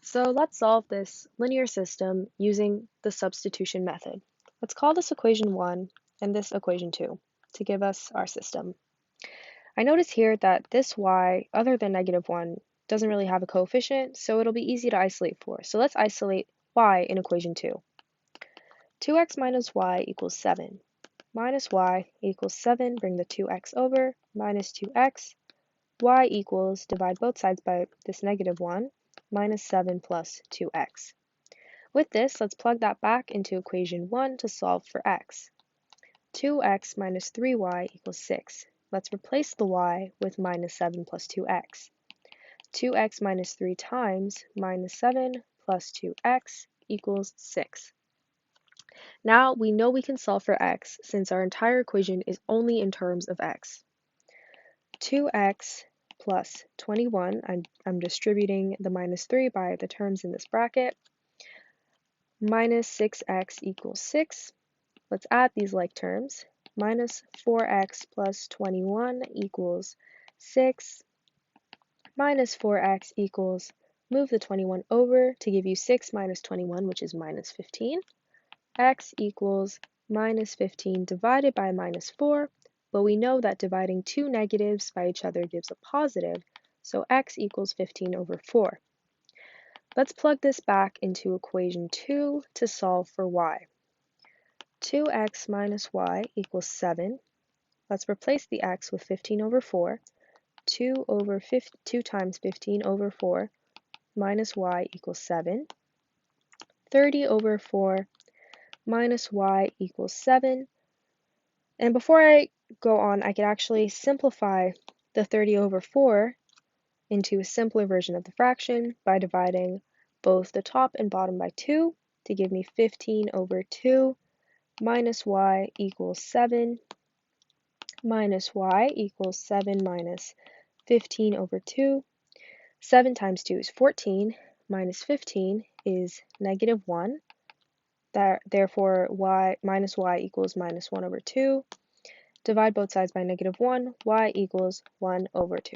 So let's solve this linear system using the substitution method. Let's call this equation 1 and this equation 2 to give us our system. I notice here that this y, other than -1, doesn't really have a coefficient, so it'll be easy to isolate for. So let's isolate y in equation 2. 2x minus y equals 7. Minus y equals 7, bring the 2x over, minus 2x, y equals, divide both sides by this -1, minus 7 plus 2x. With this, let's plug that back into equation 1 to solve for x. 2x minus 3y equals 6. Let's replace the y with minus 7 plus 2x. 2x minus 3 times minus 7 plus 2x equals 6. Now we know we can solve for x since our entire equation is only in terms of x. 2x plus 21, I'm distributing the minus 3 by the terms in this bracket, minus 6x equals 6. Let's add these like terms. Minus 4x plus 21 equals 6. Minus 4x equals, move the 21 over to give you 6 minus 21, which is minus 15. X equals minus 15 divided by minus 4, but we know that dividing two negatives by each other gives a positive, so x equals 15 over 4. Let's plug this back into equation 2 to solve for y. 2x minus y equals 7. Let's replace the x with 15 over 4. 2 times 15 over 4 minus y equals 7. 30 over 4 minus y equals 7. And before I go on, I could actually simplify the 30 over 4 into a simpler version of the fraction by dividing both the top and bottom by 2 to give me 15 over 2 minus y equals 7 minus y equals 7 minus 15 over 2. 7 times 2 is 14, minus 15 is -1. Therefore, minus y equals minus 1 over 2. Divide both sides by -1, y equals 1 over 2.